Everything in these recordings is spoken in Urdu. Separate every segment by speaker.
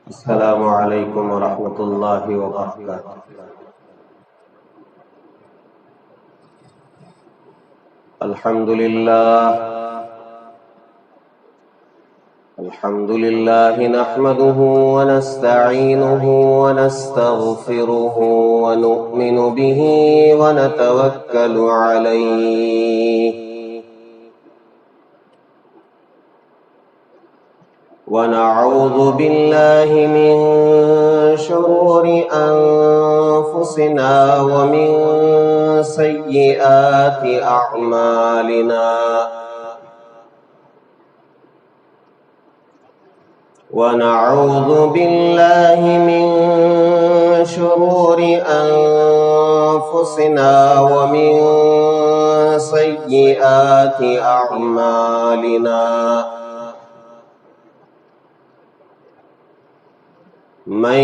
Speaker 1: السلام علیکم ورحمۃ اللہ وبرکاتہ۔ الحمد للہ نحمده ونستعینه ونستغفره ونؤمن به ونتوکل علیہ ونعوذ باللہ من شرور انفسنا ومن سیئات اعمالنا ونعوذ باللہ من شرور انفسنا ومن سیئات اعمالنا من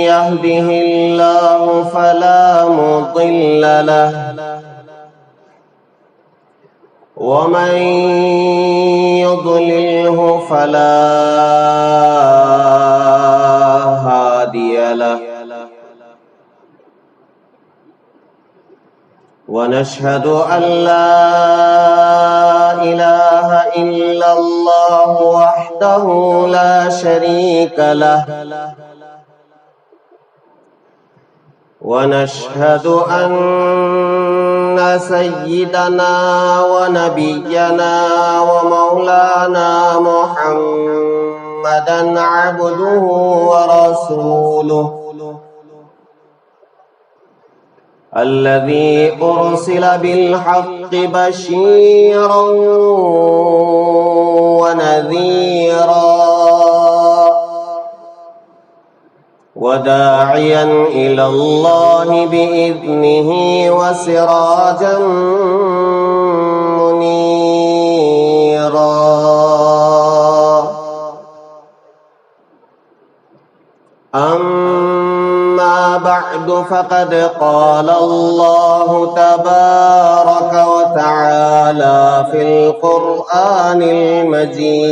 Speaker 1: يهده الله فلا مضل له ومن يضلله فلا هادي له ونشهد أن لا إله إلا الله وحده لا شريك له ونشهد أن سيدنا ونبينا ومولانا محمدا عبده ورسوله الذي أرسل بالحق بشيرا ونذيرا وداعيا إلى الله بإذنه وسراجا منيرا أما بعد فقد قال الله تبارك وتعالى في القرآن المجيد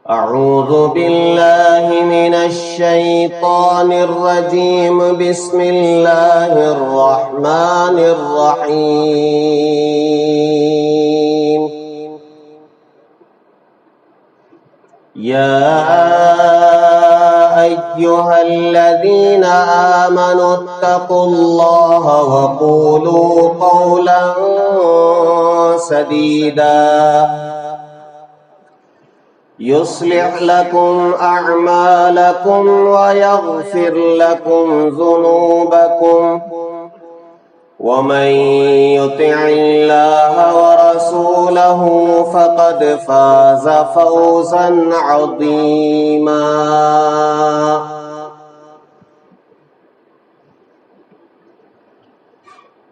Speaker 1: أعوذ بالله من الشيطان الرجيم بسم الله الرحمن الرحيم يا أيها الذين آمنوا اتقوا الله وقولوا قولا سديدا يصلح لكم أعمالكم ويغفر لكم ذنوبكم ومن يطع الله ورسوله فقد فاز فوزا عظيما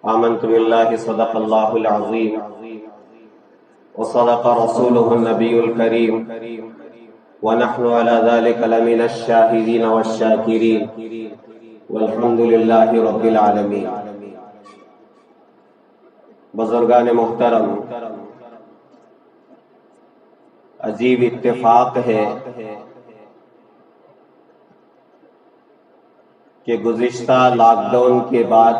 Speaker 1: آمنت بالله صدق الله العظيم وصدق رسوله النبي الكريم ونحن على ذلك لمن الشاهدين والشاكرين والحمد لله رب العالمين۔ بزرگان محترم، عجیب اتفاق ہے کہ گزشتہ لاک ڈاؤن کے بعد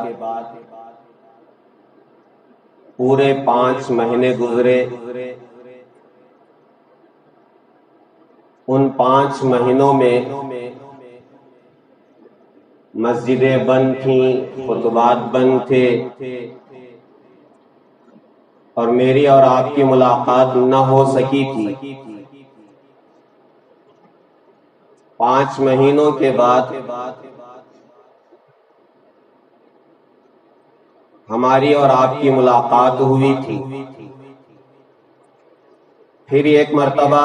Speaker 1: پورے 5 مہینے گزرے۔ ان 5 مہینوں میں مسجدیں بند تھیں، خطبات بند تھے، اور میری اور آپ کی ملاقات نہ ہو سکی تھی۔ 5 مہینوں کے بعد ہماری اور آپ کی ملاقات ہوئی تھی۔ پھر ایک مرتبہ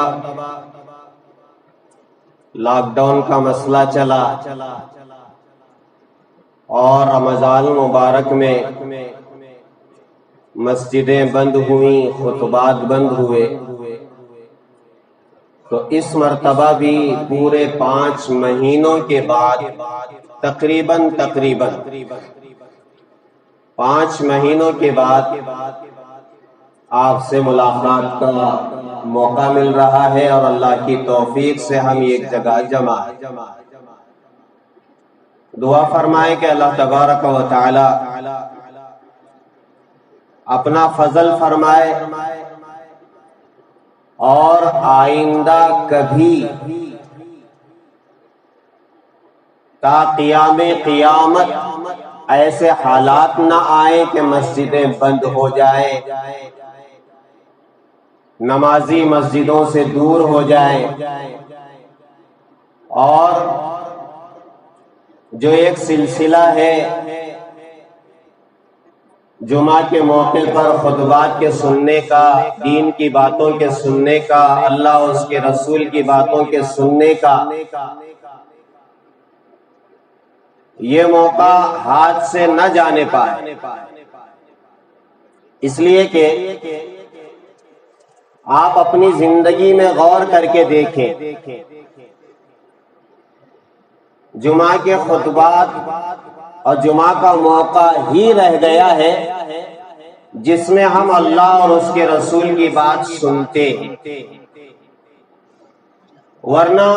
Speaker 1: لاک ڈاؤن کا مسئلہ چلا اور رمضان المبارک میں مسجدیں بند ہوئیں، خطبات بند ہوئے، تو اس مرتبہ بھی پورے 5 مہینوں کے بعد تقریباً 5 مہینوں کے بعد آپ سے ملاقات کا موقع مل رہا ہے اور اللہ کی توفیق سے ہم ایک جگہ جمع ہیں۔ دعا فرمائیں کہ اللہ تبارک و تعالی اپنا فضل فرمائے اور آئندہ کبھی تا قیام قیامت ایسے حالات نہ آئیں کہ مسجدیں بند ہو جائیں، نمازی مسجدوں سے دور ہو جائیں، اور جو ایک سلسلہ ہے جمعہ کے موقع پر خطبات کے سننے کا، دین کی باتوں کے سننے کا، اللہ اور اس کے رسول کی باتوں کے سننے کا، یہ موقع ہاتھ سے نہ جانے پائے، اس لیے کہ آپ اپنی زندگی میں غور کر کے دیکھیں، جمعہ کے خطبات اور جمعہ کا موقع ہی رہ گیا ہے جس میں ہم اللہ اور اس کے رسول کی بات سنتے ہیں، ورنہ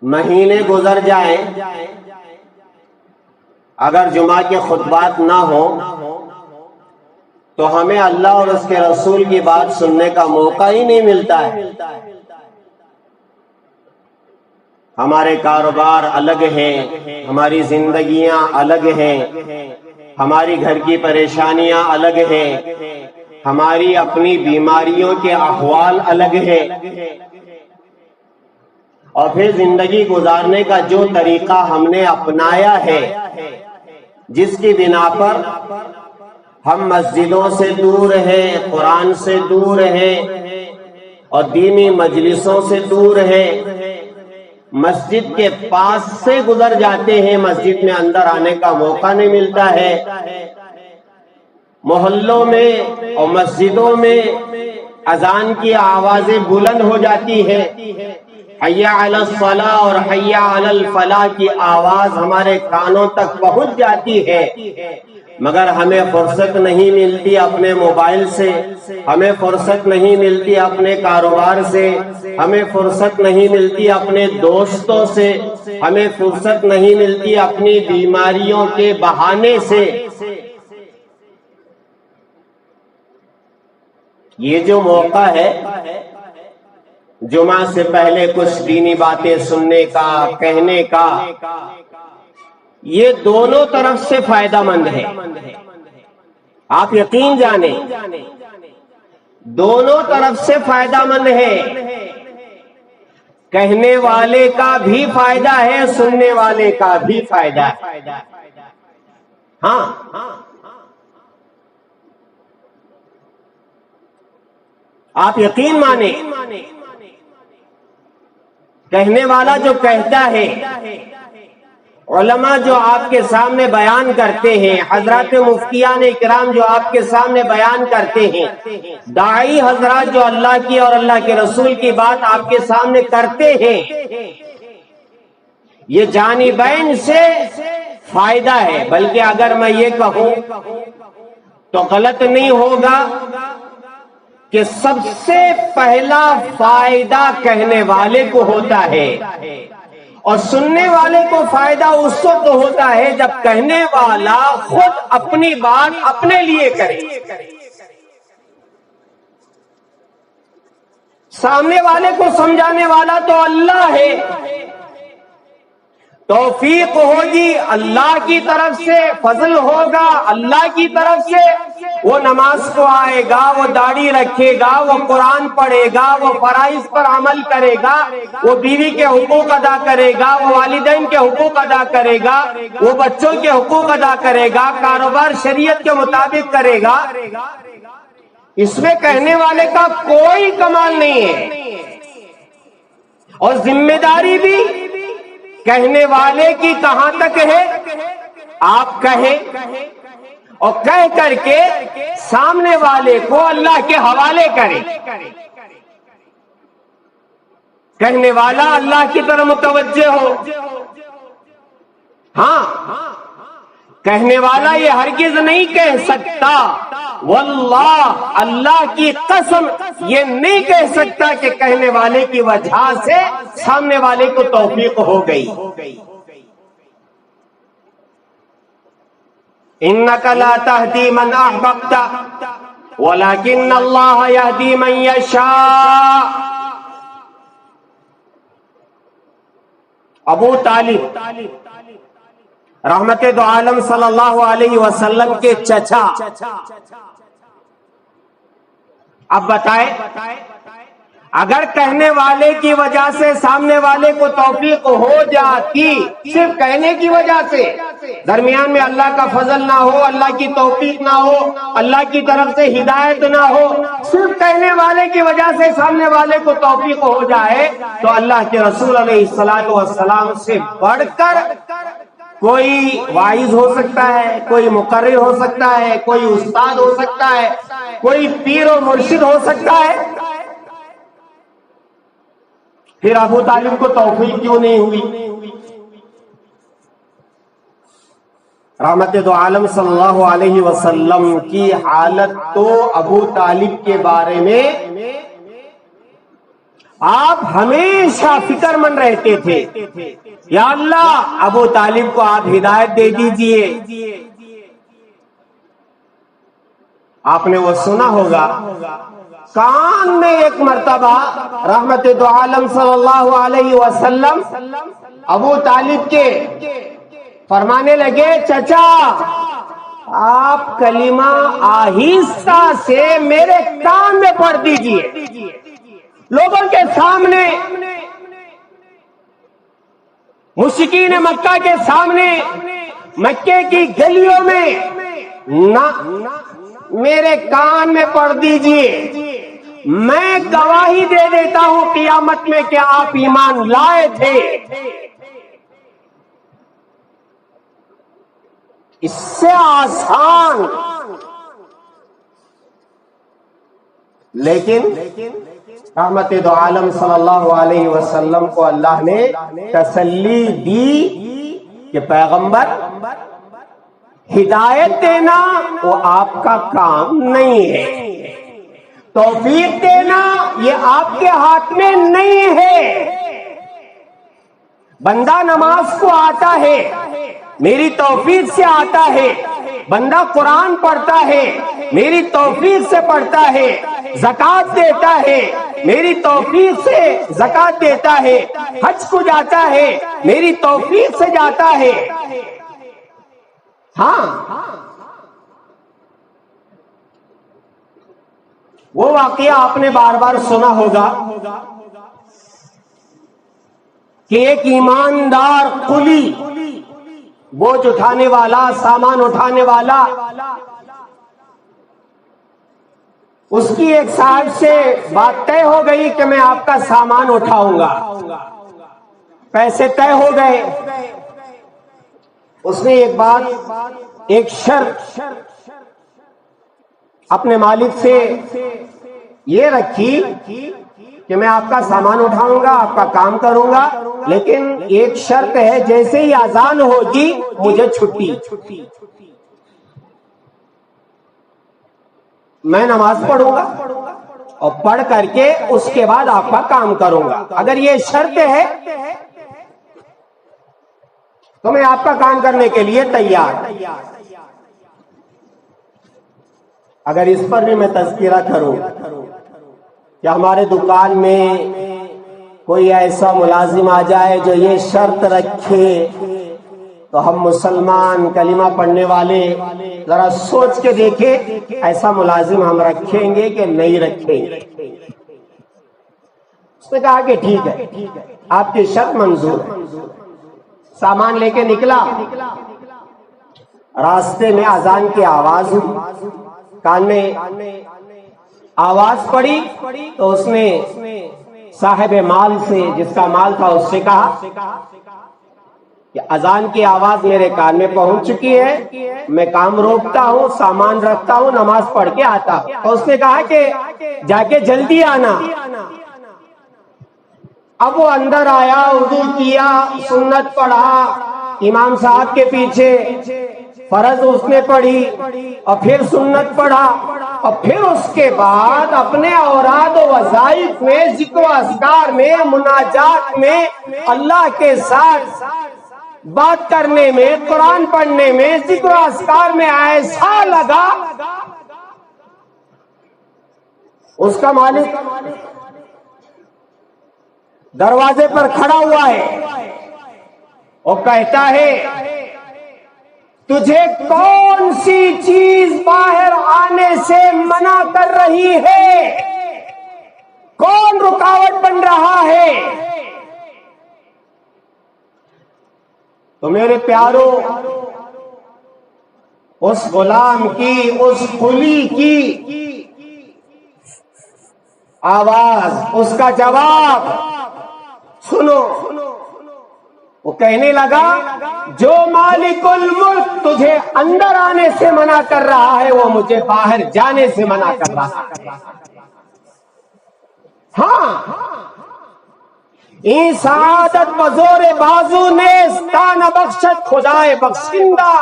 Speaker 1: مہینے گزر جائیں اگر جمعہ کے خطبات نہ ہوں تو ہمیں اللہ اور اس کے رسول کی بات سننے کا موقع ہی نہیں ملتا ہے۔ ہمارے کاروبار الگ ہیں، ہماری زندگیاں الگ ہیں، ہماری گھر کی پریشانیاں الگ ہیں، ہماری اپنی بیماریوں کے احوال الگ ہیں، اور پھر زندگی گزارنے کا جو طریقہ ہم نے اپنایا ہے، جس کی بنا پر ہم مسجدوں سے دور ہیں، قرآن سے دور ہیں اور دینی مجلسوں سے دور ہیں، مسجد کے پاس سے گزر جاتے ہیں، مسجد میں اندر آنے کا موقع نہیں ملتا ہے، محلوں میں اور مسجدوں میں اذان کی آوازیں بلند ہو جاتی ہے، حی علی الصلاۃ اور حی علی الفلاح کی آواز ہمارے کانوں تک پہنچ جاتی ہے، مگر ہمیں فرصت نہیں ملتی اپنے موبائل سے، ہمیں فرصت نہیں ملتی اپنے کاروبار سے، ہمیں فرصت نہیں ملتی اپنے دوستوں سے، ہمیں فرصت نہیں ملتی اپنی بیماریوں کے بہانے سے۔ یہ جو موقع ہے جمعہ سے پہلے کچھ دینی باتیں سننے کا، کہنے کا، یہ دونوں طرف سے فائدہ مند ہے، آپ یقین جانیں، دونوں طرف سے فائدہ مند ہے، کہنے والے کا بھی فائدہ ہے، سننے والے کا بھی فائدہ ہے۔ ہاں، آپ یقین مانیں، کہنے والا جو کہتا ہے، علماء جو آپ کے سامنے بیان کرتے ہیں، حضرات مفتیان اکرام جو آپ کے سامنے بیان کرتے ہیں، داعی حضرات جو اللہ کی اور اللہ کے رسول کی بات آپ کے سامنے کرتے ہیں، یہ جانبین سے فائدہ ہے، بلکہ اگر میں یہ کہوں تو غلط نہیں ہوگا کہ سب سے پہلا فائدہ کہنے والے کو ہوتا ہے، اور سننے والے کو فائدہ اس وقت ہوتا ہے جب کہنے والا خود اپنی بات اپنے لیے کرے، سامنے والے کو سمجھانے والا تو اللہ ہے، توفیق ہوگی اللہ کی طرف سے، فضل ہوگا اللہ کی طرف سے، وہ نماز کو آئے گا، وہ داڑھی رکھے گا، وہ قرآن پڑھے گا، وہ فرائض پر عمل کرے گا، وہ بیوی کے حقوق ادا کرے گا، وہ والدین کے حقوق ادا کرے گا، وہ بچوں کے حقوق ادا کرے گا، کاروبار شریعت کے مطابق کرے گا، اس میں کہنے والے کا کوئی کمال نہیں ہے، اور ذمہ داری بھی کہنے والے کی کہاں تک ہے، آپ کہیں اور کہہ کر کے سامنے والے کو اللہ کے حوالے کریں، کہنے والا اللہ کی طرف متوجہ ہو۔ ہاں، کہنے والا یہ ہرگز نہیں کہہ سکتا، واللہ اللہ کی قسم یہ نہیں کہہ سکتا کہ کہنے والے کی وجہ سے سامنے والے کو توفیق ہو گئی۔ انک لا تہدی من احببت ولکن اللہ یہدی من یشاء۔ ابو طالب رحمت دو عالم صلی اللہ علیہ وسلم کے چچا، اب بتائے اگر کہنے والے کی وجہ سے سامنے والے کو توفیق ہو جاتی، صرف کہنے کی وجہ سے، درمیان میں اللہ کا فضل نہ ہو، اللہ کی توفیق نہ ہو، اللہ کی طرف سے ہدایت نہ ہو، صرف کہنے والے کی وجہ سے سامنے والے کو توفیق ہو جائے، تو اللہ کے رسول علیہ السلام سے بڑھ کر کوئی واعظ ہو سکتا ہے، کوئی مقرر ہو سکتا ہے، کوئی استاد ہو سکتا ہے، کوئی پیر و مرشد ہو سکتا ہے؟ پھر ابو طالب کو توفیق کیوں نہیں ہوئی؟ رحمت دو عالم صلی اللہ علیہ وسلم کی حالت تو ابو طالب کے بارے میں آپ ہمیشہ فکر مند رہتے تھے، یا اللہ ابو طالب کو آپ ہدایت دے دیجئے۔ آپ نے وہ سنا ہوگا، کان میں ایک مرتبہ رحمت دو عالم صلی اللہ علیہ وسلم ابو طالب کے فرمانے لگے، چچا آپ کلمہ آہستہ سے میرے کان میں پڑھ دیجئے، لوگوں کے سامنے، مشرکین مکہ کے سامنے، مکے کی گلیوں میں نہ میرے کان میں پڑھ دیجئے، میں گواہی دے دیتا ہوں قیامت میں کہ آپ ایمان لائے تھے۔ اس سے آسان، لیکن رحمت دو عالم صلی اللہ علیہ وسلم کو اللہ نے تسلی دی کہ پیغمبر ہدایت دینا وہ آپ کا کام نہیں ہے، توفیق دینا یہ آپ کے ہاتھ میں نہیں ہے۔ بندہ نماز کو آتا ہے، میری توفیق سے آتا ہے، بندہ قرآن پڑھتا ہے، میری توفیق سے پڑھتا ہے، زکوٰۃ دیتا ہے، میری توفیق سے زکوٰۃ دیتا ہے، حج کو جاتا ہے، میری توفیق سے جاتا ہے۔ ہاں، وہ واقعہ آپ نے بار بار سنا ہوگا کہ ایک ایماندار قلی، بوجھ اٹھانے والا، سامان اٹھانے والا، اس کی ایک صاحب سے بات طے ہو گئی کہ میں آپ کا سامان اٹھاؤں گا، پیسے طے ہو گئے۔ اس نے ایک شرط اپنے مالک سے یہ رکھی کہ میں آپ کا سامان اٹھاؤں گا، آپ کا کام کروں گا، لیکن ایک شرط ہے، جیسے ہی اذان ہوگی مجھے چھٹی، میں نماز پڑھوں گا اور پڑھ کر کے اس کے بعد آپ کا کام کروں گا۔ اگر یہ شرط ہے تو میں آپ کا کام کرنے کے لیے تیار۔ اگر اس پر بھی میں تذکرہ کروں کہ ہمارے دکان میں کوئی ایسا ملازم آ جائے جو یہ شرط رکھے، تو ہم مسلمان کلمہ پڑھنے والے ذرا سوچ کے دیکھیں، ایسا ملازم ہم رکھیں گے کہ نہیں رکھیں گے؟ اس نے کہا کہ ٹھیک ہے، آپ کی شرط منظور ہے۔ سامان لے کے نکلا، راستے میں اذان کی آواز ہوئی، کان میں آواز پڑی، تو اس نے صاحب مال سے، جس کا مال تھا، اس سے کہا کہ اذان کی آواز میرے کان میں پہنچ چکی ہے، میں کام روکتا ہوں، سامان رکھتا ہوں، نماز پڑھ کے آتا ہوں۔ تو اس نے کہا کہ جا کے جلدی آنا۔ اب وہ اندر آیا، وضو کیا، سنت پڑھا امام صاحب کے پیچھے، فرض اس نے پڑھی اور پھر سنت پڑھا اور پھر اس کے بعد اپنے اوراد و وظائف میں، ذکر و اذکار میں، مناجات میں، اللہ کے ساتھ بات کرنے میں، قرآن پڑھنے میں، ذکر و اذکار میں ایسا لگا اس کا مالک دروازے پر کھڑا ہوا ہے اور کہتا ہے تجھے کون سی چیز باہر آنے سے منع کر رہی ہے؟ کون رکاوٹ بن رہا ہے؟ تو میرے پیارو، اس غلام کی، اس قلی کی آواز، اس کا جواب سنو۔ وہ کہنے لگا جو مالک الملک تجھے اندر آنے سے منع کر رہا ہے وہ مجھے باہر جانے سے منع کر رہا ہے۔ ہاں، این سعادت بزور بازو نیستان بخشت خدائے بخشندہ،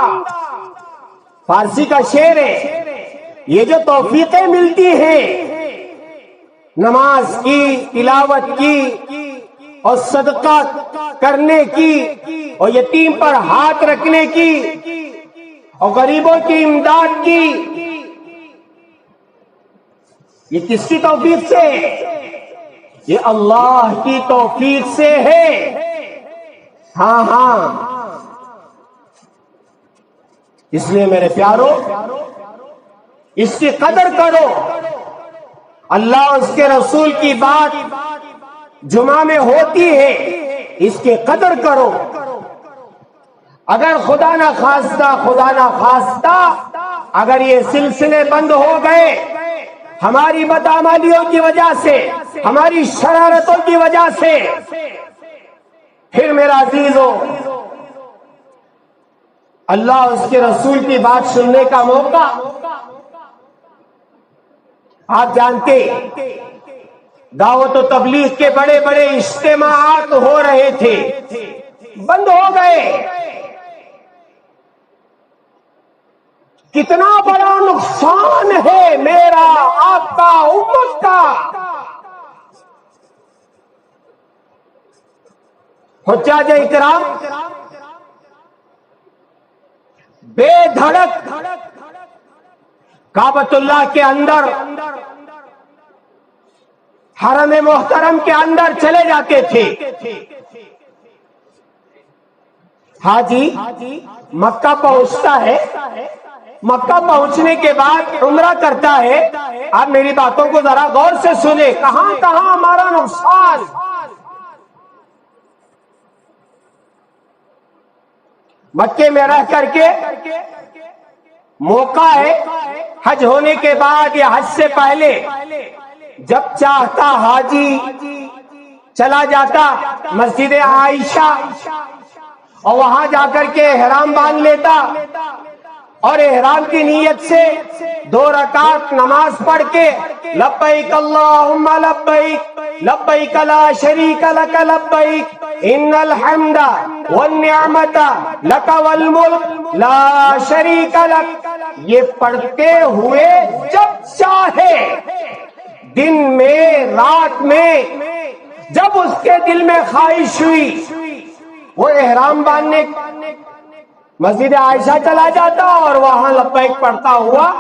Speaker 1: فارسی کا شعر ہے۔ یہ جو توفیقیں ملتی ہیں نماز کی، تلاوت کی اور صدقہ کرنے کی اور یتیم پر ہاتھ رکھنے کی اور غریبوں کی امداد کی، یہ کس کی توفیق سے ہے؟ یہ اللہ کی توفیق سے ہے۔ ہاں ہاں، اس لیے میرے پیارو اس کی قدر کرو۔ اللہ اس کے رسول کی بات جمعہ میں ہوتی ہے، اس کی قدر کرو۔ اگر خدا نہ خواستہ اگر یہ سلسلے بند ہو گئے ہماری بدعمالیوں کی وجہ سے، ہماری شرارتوں کی وجہ سے، پھر میرا عزیزو اللہ اس کے رسول کی بات سننے کا موقع، آپ جانتے دعوت و تبلیغ کے بڑے بڑے اجتماعات ہو رہے تھے، بند ہو گئے۔ کتنا بڑا نقصان ہے میرا، آپ کا، امت کا۔ حجاج اکرام بے دھڑک کعبۃ اللہ کے اندر، حرم محترم کے اندر چلے جاتے تھے۔ حاجی مکہ پہنچتا ہے، مکہ پہنچنے کے بعد عمرہ کرتا ہے۔ آپ میری باتوں کو ذرا غور سے سنیں، کہاں کہاں ہمارا نقصان۔ مکے میں رہ کر کے موقع ہے حج ہونے کے بعد یا حج سے پہلے، جب چاہتا حاجی چلا جاتا مسجد عائشہ اور وہاں جا کر کے احرام باندھ لیتا اور احرام کی نیت سے 2 رکعت نماز پڑھ کے لبیک اللہم لبیک لبیک لا شریک لک لبیک ان الحمد والنعمت لک والملک لا شریک لک، یہ پڑھتے ہوئے جب چاہے دن میں، رات میں، جب اس کے دل میں خواہش ہوئی وہ احرام باندھنے مسجد عائشہ چلا جاتا اور وہاں لبیک پڑھتا ہوا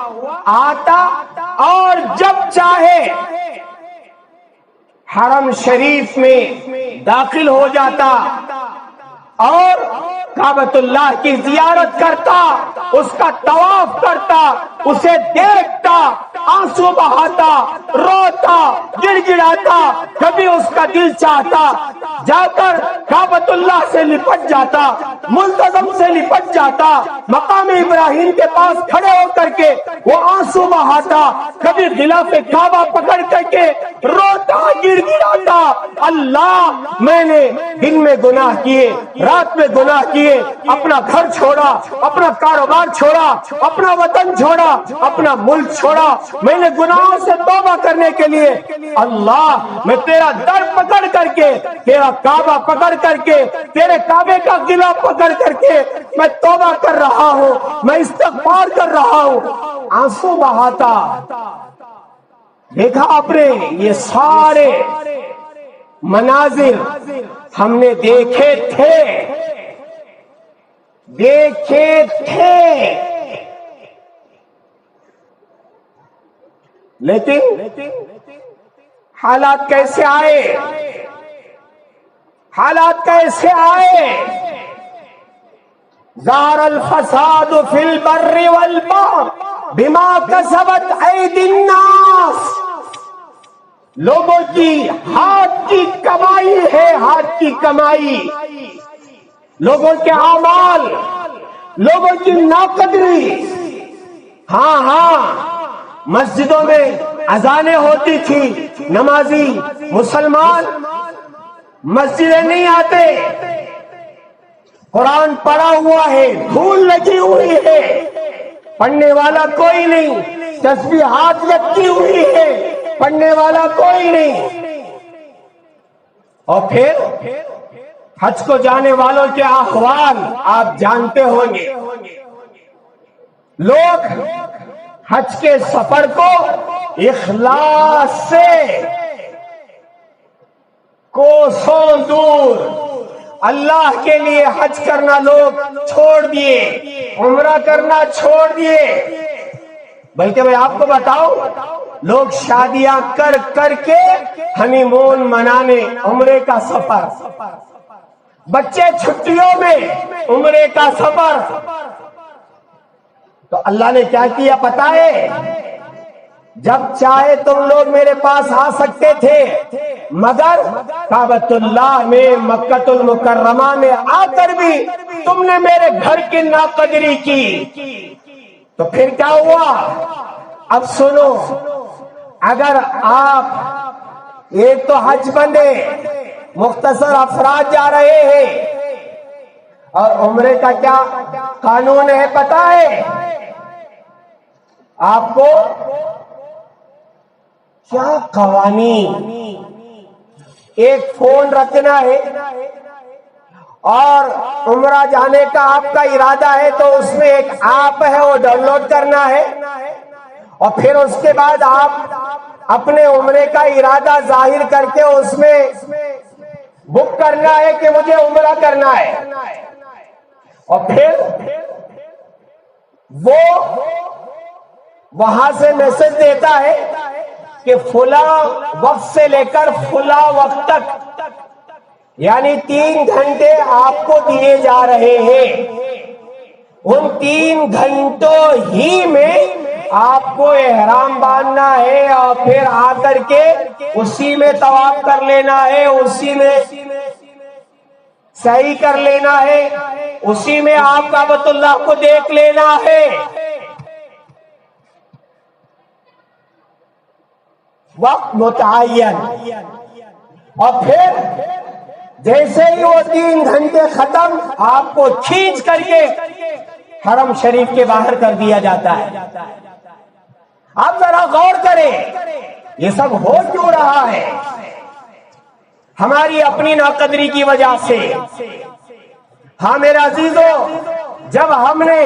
Speaker 1: آتا، اور جب چاہے حرم شریف میں داخل ہو جاتا اور کعبۃ اللہ کی زیارت کرتا، اس کا طواف کرتا، اسے دیکھتا، آنسو بہاتا، روتا، گڑ گڑاتا، کبھی اس کا دل چاہتا جا کر کعبۃ اللہ سے لپٹ جاتا، ملتزم سے لپٹ جاتا، مقام ابراہیم کے پاس کھڑے ہو کر کے وہ آنسو بہاتا، کبھی غلاف کعبہ پکڑ کر کے روتا، گڑ گڑاتا، اللہ میں نے دن میں گناہ کیے، رات میں گناہ کیے، اپنا گھر چھوڑا، اپنا کاروبار چھوڑا، اپنا وطن چھوڑا، اپنا ملک چھوڑا، میں نے گناہوں سے توبہ کرنے کے لیے اللہ میں تیرا در پکڑ کر کے، تیرا کعبہ پکڑ کر کے، تیرے کعبے کا غلاف پکڑ کر کے میں توبہ کر رہا ہوں، میں استغفار کر رہا ہوں، آنسو بہاتا۔ دیکھا آپ نے یہ سارے مناظر ہم نے دیکھے تھے، لیکن حالات کیسے آئے؟ ظہر الفساد فی البر والبحر بما کسبت ایدی الناس، لوگوں کی ہاتھ کی کمائی ہے، ہاتھ کی کمائی، لوگوں کے اعمال، لوگوں کی ناقدری۔ ہاں مسجدوں میں اذانیں ہوتی تھی، نمازی مسلمان مسجدیں نہیں آتے، قرآن پڑھا ہوا ہے، دھول لگی ہوئی ہے، پڑھنے والا کوئی نہیں، تسبیحات لگی ہوئی ہے، پڑھنے والا کوئی نہیں۔ اور پھر حج کو جانے والوں کے احوال آپ جانتے ہوں گے، لوگ حج کے سفر کو اخلاص سے کوسوں دور اللہ کے لیے حج کرنا لوگ چھوڑ دیے، عمرہ کرنا چھوڑ دیے۔ بلکہ میں آپ کو بتاؤں، لوگ شادیاں کر کے ہنی مون منانے، عمرے کا سفر، بچے چھٹیوں میں عمرے کا سفر۔ تو اللہ نے کیا کیا پتہ ہے؟ جب چاہے تم لوگ میرے پاس آ سکتے تھے، مگر کعبۃ اللہ میں، مکۃ المکرمہ میں آ کر بھی تم نے میرے گھر کی ناقدری کی۔ تو پھر کیا ہوا؟ اب سنو، اگر آپ، ایک تو حج بندے مختصر افراد جا رہے ہیں، اور عمرے کا کیا قانون ہے پتہ ہے آپ کو؟ کیا قوانین؟ ایک فون رکھنا ہے، اور عمرہ جانے کا آپ کا ارادہ ہے تو اس میں ایک ایپ ہے، وہ ڈاؤن لوڈ کرنا ہے، اور پھر اس کے بعد آپ اپنے عمرے کا ارادہ ظاہر کر کے اس میں بک کرنا ہے کہ مجھے عمرہ کرنا ہے، اور پھر وہ وہاں سے میسج دیتا ہے کہ فلاں وقت سے لے کر فلاں وقت تک، یعنی 3 گھنٹے آپ کو دیے جا رہے ہیں، ان 3 گھنٹوں ہی میں آپ کو احرام باندھنا ہے، اور پھر آ کر کے اسی میں طواف کر لینا ہے، اسی میں سعی کر لینا ہے، اسی میں آپ کعبۃ اللہ کو دیکھ لینا ہے۔ وقت متعین، اور پھر جیسے ہی وہ 3 گھنٹے ختم، آپ کو کھینچ کر کے حرم شریف کے باہر کر دیا جاتا ہے۔ آپ ذرا غور کریں، یہ سب ہو کیوں رہا ہے؟ ہماری اپنی ناقدری کی وجہ سے۔ ہاں میرے عزیزو، جب ہم نے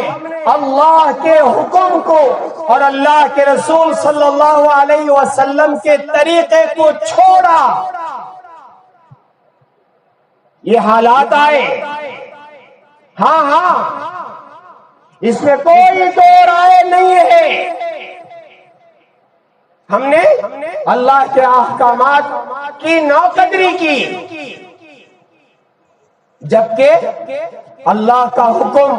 Speaker 1: اللہ کے حکم کو اور اللہ کے رسول صلی اللہ علیہ وسلم کے طریقے کو چھوڑا، یہ حالات آئے۔ ہاں اس میں کوئی دو رائے نہیں ہے۔ ہم نے اللہ کے احکامات کی ناقدری کی، جبکہ اللہ کا حکم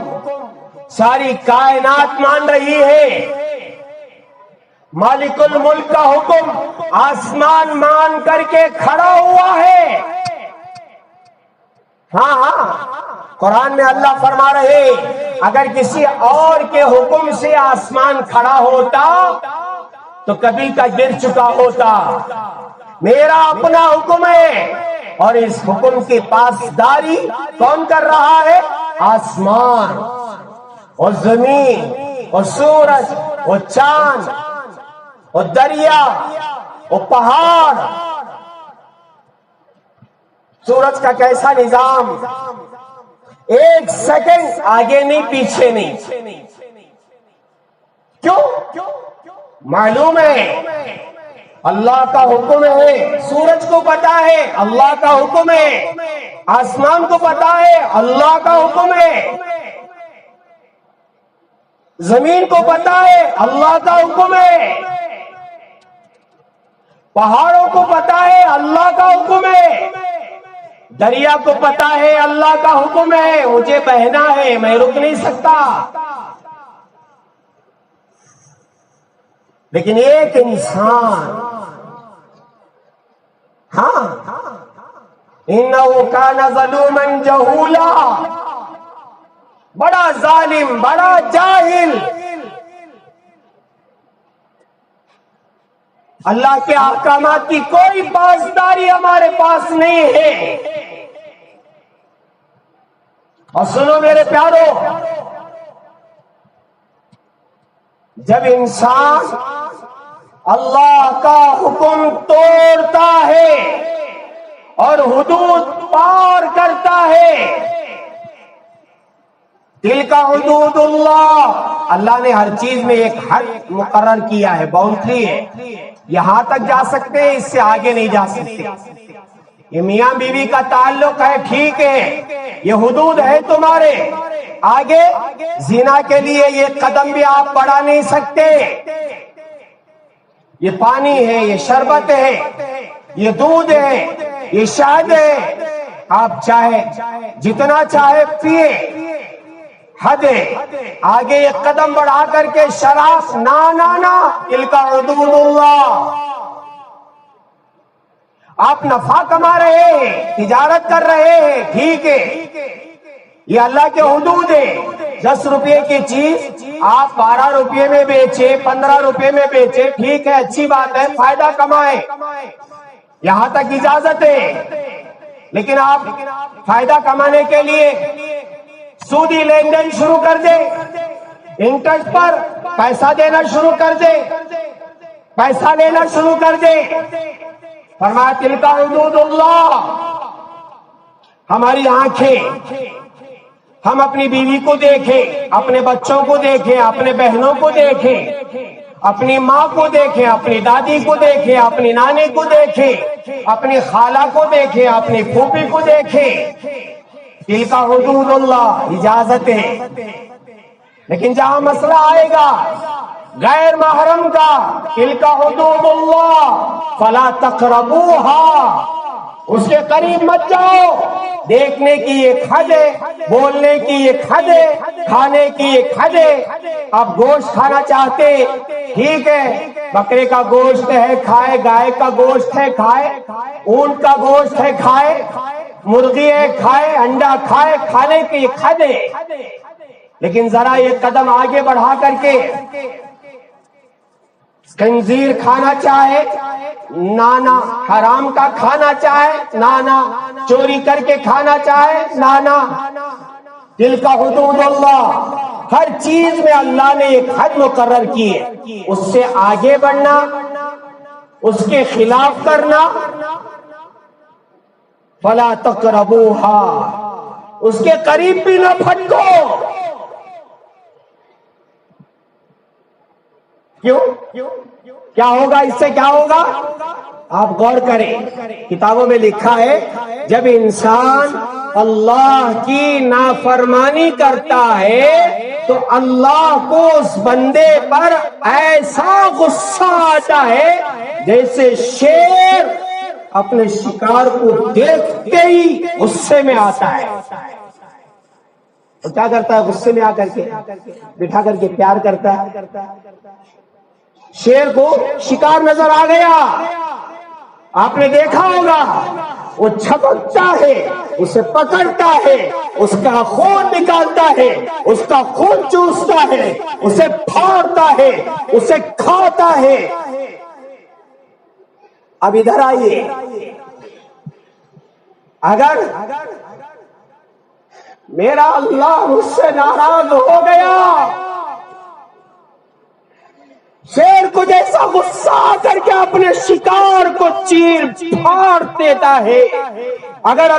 Speaker 1: ساری کائنات مان رہی ہے، مالک الملک کا حکم آسمان مان کر کے کھڑا ہوا ہے۔ ہاں قرآن میں اللہ فرما رہے، اگر کسی اور کے حکم سے آسمان کھڑا ہوتا تو کبھی کا گر چکا ہوتا۔ میرا اپنا حکم ہے، اور اس حکم کی پاسداری کون کر رہا ہے؟ آسمان اور زمین اور سورج اور چاند اور دریا اور پہاڑ۔ سورج کا کیسا نظام، ایک سیکنڈ آگے نہیں پیچھے نہیں. کیوں؟ معلوم ہے اللہ کا حکم ہے. سورج کو پتا ہے اللہ کا حکم ہے. آسمان کو پتا ہے اللہ کا حکم ہے. زمین کو پتا ہے اللہ کا حکم ہے. پہاڑوں کو پتا ہے اللہ کا حکم ہے. دریا کو پتا ہے اللہ کا حکم ہے. مجھے بہنا ہے، میں رک نہیں سکتا. لیکن ایک انسان، ہاں، انه كان ظلوما جہولا، بڑا ظالم، بڑا جاہل، اللہ کے احکامات کی کوئی پاسداری ہمارے پاس نہیں ہے. اور سنو میرے پیارو، جب انسان اللہ کا حکم توڑتا ہے اور حدود پار کرتا ہے، دل کا حدود اللہ نے ہر چیز میں ایک حد مقرر کیا ہے، باؤنڈری ہے. یہاں تک جا سکتے ہیں، اس سے آگے نہیں جا سکتے. یہ میاں بیوی کا تعلق ہے، ٹھیک ہے، یہ حدود ہے تمہارے. آگے زنا کے لیے یہ قدم بھی آپ بڑھا نہیں سکتے. یہ پانی ہے، یہ شربت ہے، یہ دودھ ہے، یہ شہد ہے، آپ چاہے جتنا چاہے پیے، حد ہے. آگے ایک قدم بڑھا کر کے شراب، نا، تلک حدود اللہ. آپ نفع کما رہے ہیں، تجارت کر رہے ہیں، ٹھیک ہے، یہ اللہ کے حدود ہے. 10 روپے کی چیز آپ 12 روپے میں بیچے، 15 روپے میں بیچے، ٹھیک ہے، اچھی بات ہے، فائدہ کمائے، یہاں تک اجازت ہے. لیکن آپ فائدہ کمانے کے لیے سودی لین دین شروع کر دے، انٹرسٹ پر پیسہ دینا شروع کر دے، پیسہ لینا شروع کر دے. فرمایا تلک حدود اللہ. ہماری آنکھیں، ہم اپنی بیوی کو دیکھیں، اپنے بچوں کو دیکھیں، اپنے بہنوں کو دیکھیں، اپنی ماں کو دیکھیں، اپنی دادی کو دیکھیں، اپنی نانی کو دیکھیں، اپنی خالہ کو دیکھیں، اپنی پھوپھی کو دیکھیں. تلک حدود اللہ، اجازت ہے. لیکن جہاں مسئلہ آئے گا غیر محرم کا، تلک حدود اللہ فلا تقربوها، اس کے قریب مت جاؤ. دیکھنے کی ایک حد ہے، بولنے کی ایک حد ہے، کھانے کی ایک حد ہے. آپ گوشت کھانا چاہتے، ٹھیک ہے، بکرے کا گوشت ہے کھائے، گائے کا گوشت ہے کھائے، اونٹ کا گوشت ہے کھائے، مرغی ہے کھائے، انڈا کھائے، کھانے کی ایک حد ہے. لیکن ذرا ایک قدم آگے بڑھا کر کے خنزیر کھانا چاہے، نانا، حرام کا کھانا چاہے، نانا، چوری کر کے کھانا چاہے، نانا. تلک حدود اللہ. ہر چیز میں اللہ نے ایک حد مقرر کی ہے، اس سے آگے بڑھنا، اس کے خلاف کرنا، فلا تقربوها، اس کے قریب بھی نہ پھٹکو. کیوں؟ کیا ہوگا اس سے؟ کیا ہوگا؟ آپ غور کریں، کتابوں میں لکھا ہے جب انسان اللہ کی نافرمانی کرتا ہے تو اللہ کو اس بندے پر ایسا غصہ آتا ہے جیسے شیر اپنے شکار کو دیکھتے ہی غصے میں آتا ہے. تو کیا کرتا ہے؟ غصے میں آ کر کے بٹھا کر کے پیار کرتا ہے. شیر کو شکار نظر آ گیا، آپ نے دیکھا ہوگا، وہ چھپکتا ہے، اسے پکڑتا ہے، اس کا خون نکالتا ہے، اس کا خون چوستا ہے، اسے پھاڑتا ہے، اسے کھاتا ہے. اب ادھر آئیے، اگر میرا اللہ مجھ سے ناراض ہو گیا، شیر کو جیسا ایسا غصہ آ کر کے اپنے شکار کو چیر پھاڑ دیتا ہے۔ اگر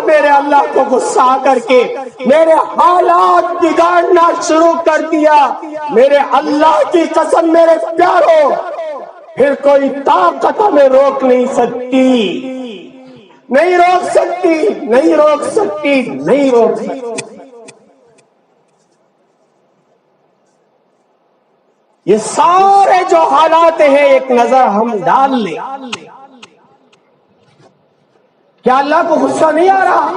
Speaker 1: میرے اللہ کو غصہ آ کر کے میرے حالات بگاڑنا شروع کر دیا، میرے اللہ کی قسم میرے پیارو، پھر کوئی طاقت ہمیں روک نہیں سکتی، نہیں روک سکتی، نہیں روک سکتی، نہیں روک سکتی۔ یہ سارے جو حالات ہیں ایک نظر ہم ڈال لیں، کیا اللہ کو غصہ نہیں آ رہا؟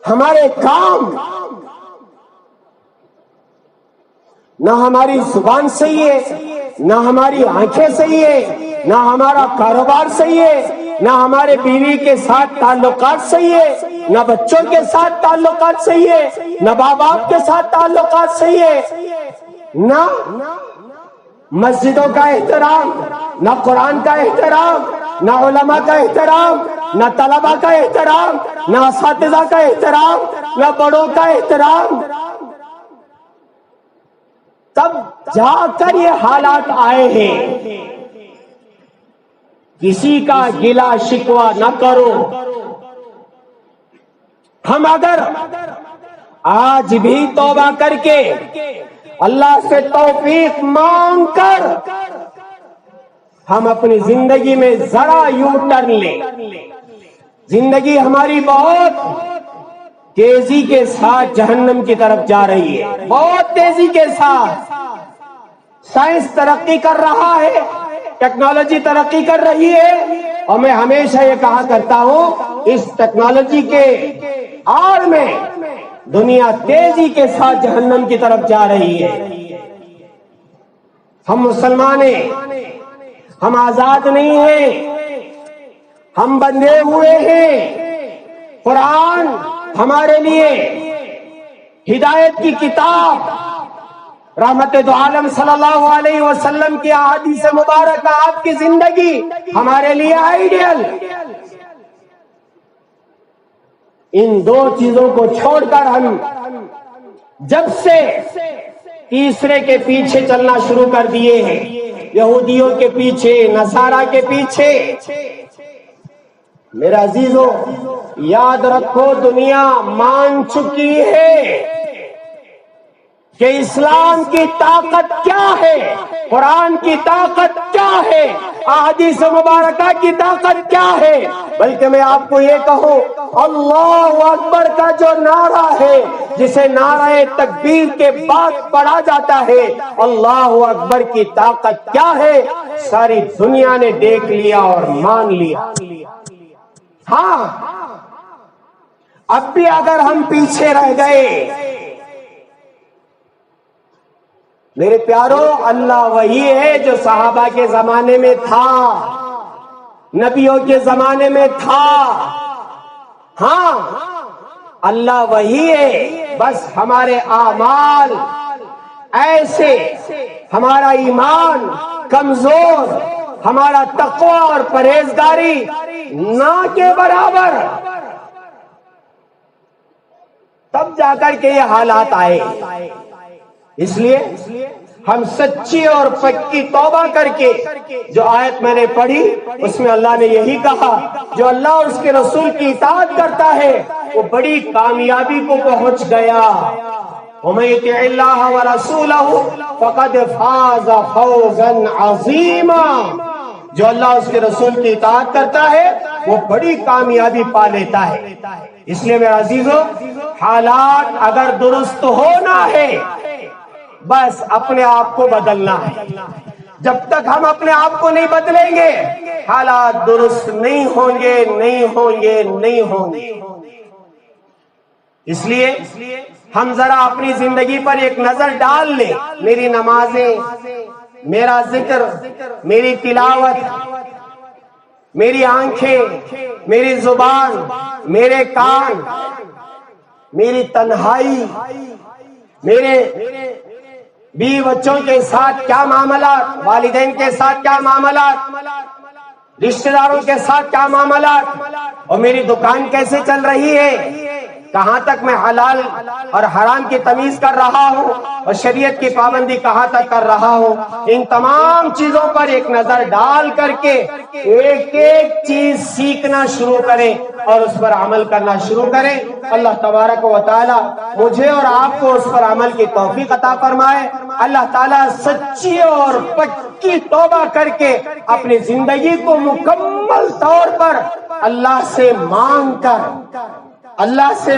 Speaker 1: ہمارے کام، نہ ہماری زبان صحیح ہے، نہ ہماری آنکھیں صحیح ہے، نہ ہمارا کاروبار صحیح ہے، نہ ہمارے بیوی کے ساتھ تعلقات صحیح ہے، نہ بچوں کے ساتھ تعلقات صحیح ہے، نہ ماں باپ کے ساتھ تعلقات صحیح ہے، نہ مسجدوں کا احترام، نہ قرآن کا احترام، نہ علماء کا احترام، نہ طلباء کا احترام، نہ اساتذہ کا احترام، نہ بڑوں کا احترام۔ تب جا کر یہ حالات آئے ہیں۔ کسی کا گلا شکوہ نہ کرو۔ ہم اگر آج بھی توبہ کر کے اللہ سے توفیق مانگ کر ہم اپنی زندگی میں ذرا یوں ٹرن لیں، زندگی ہماری بہت تیزی کے ساتھ جہنم کی طرف جا رہی ہے، بہت تیزی کے ساتھ۔ سائنس ترقی کر رہا ہے، ٹیکنالوجی ترقی کر رہی ہے، اور میں ہمیشہ یہ کہا کرتا ہوں اس ٹیکنالوجی کے آڑ میں دنیا تیزی کے ساتھ جہنم کی طرف جا رہی ہے۔ ہم مسلمان ہیں، ہم آزاد نہیں ہیں، ہم بندھے ہوئے ہیں۔ قرآن ہمارے لیے ہدایت کی کتاب، رحمت دو عالم صلی اللہ علیہ وسلم کی احادیث مبارکہ، آپ کی زندگی ہمارے لیے آئیڈیل۔ ان دو چیزوں کو چھوڑ کر ہم جب سے تیسرے کے پیچھے چلنا شروع کر دیے ہیں، یہودیوں کے پیچھے، نصارہ کے پیچھے، میرا عزیزو یاد رکھو دنیا مان چکی ہے کہ اسلام کی طاقت کیا ہے، قرآن کی طاقت کیا ہے، احادیث مبارکہ کی طاقت کیا ہے۔ بلکہ میں آپ کو یہ کہوں، اللہ اکبر کا جو نعرہ ہے، جسے نعرہ تکبیر کے بعد پڑھا جاتا ہے، اللہ اکبر کی طاقت کیا ہے، ساری دنیا نے دیکھ لیا اور مان لیا۔ ہاں، اب بھی اگر ہم پیچھے رہ گئے، میرے پیارو، اللہ وہی ہے جو صحابہ کے زمانے میں تھا، نبیوں کے زمانے میں تھا۔ ہاں، اللہ وہی ہے، بس ہمارے اعمال ایسے، ہمارا ایمان کمزور، ہمارا تقوی اور پرہیزگاری نہ کے برابر، تب جا کر کے یہ حالات آئے۔ اس لیے ہم سچی اور پکی توبہ کر کے، جو آیت میں نے پڑھی اس میں اللہ نے یہی کہا، جو اللہ اور اس کے رسول کی اطاعت کرتا ہے وہ بڑی کامیابی کو پہنچ گیا۔ وَمَن يُطِعِ اللَّهَ وَرَسُولَهُ فَقَدْ فَازَ فَوْزًا عَظِيمًا۔ جو اللہ اور اس کے رسول کی اطاعت کرتا ہے وہ بڑی کامیابی پا لیتا ہے۔ اس لیے میرے عزیزو، حالات اگر درست ہونا ہے، بس اپنے آپ کو بدلنا ہے۔ جب تک ہم اپنے آپ کو نہیں بدلیں گے، حالات درست نہیں ہوں گے، نہیں ہوں گے، نہیں ہوں گے۔ اس لیے ہم ذرا اپنی زندگی پر ایک نظر ڈال لیں۔ میری نمازیں، میرا ذکر، میری تلاوت، میری آنکھیں، میری زبان، میرے کان، میری تنہائی، میرے بیوی بچوں کے ساتھ کیا معاملات، والدین کے ساتھ کیا معاملات، رشتہ داروں کے ساتھ کیا معاملات، اور میری دکان کیسے چل رہی ہے، کہاں تک میں حلال اور حرام کی تمیز کر رہا ہوں اور شریعت کی پابندی کہاں تک کر رہا ہوں، ان تمام چیزوں پر ایک نظر ڈال کر کے ایک ایک چیز سیکھنا شروع کریں اور اس پر عمل کرنا شروع کریں۔ اللہ تبارک و تعالی مجھے اور آپ کو اس پر عمل کی توفیق عطا فرمائے۔ اللہ تعالی سچی اور پکی توبہ کر کے اپنی زندگی کو مکمل طور پر اللہ سے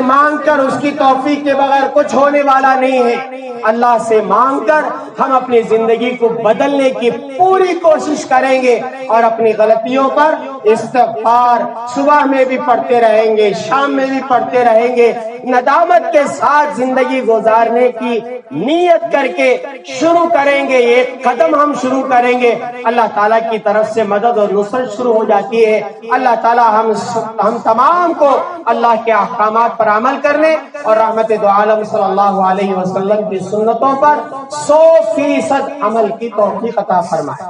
Speaker 1: مانگ کر اس کی توفیق کے بغیر کچھ ہونے والا نہیں ہے، اللہ سے مانگ کر ہم اپنی زندگی کو بدلنے کی پوری کوشش کریں گے اور اپنی غلطیوں پر استغفار صبح میں بھی پڑھتے رہیں گے، شام میں بھی پڑھتے رہیں گے، ندامت کے ساتھ زندگی گزارنے کی نیت کر کے شروع کریں گے۔ ایک قدم ہم شروع کریں گے، اللہ تعالیٰ کی طرف سے مدد اور نصرت شروع ہو جاتی ہے۔ اللہ تعالیٰ ہم تمام کو اللہ کے احکامات پر عمل کرنے اور رحمت دو عالم صلی اللہ علیہ وسلم کی سنتوں پر 100% عمل کی توفیق عطا فرمائے۔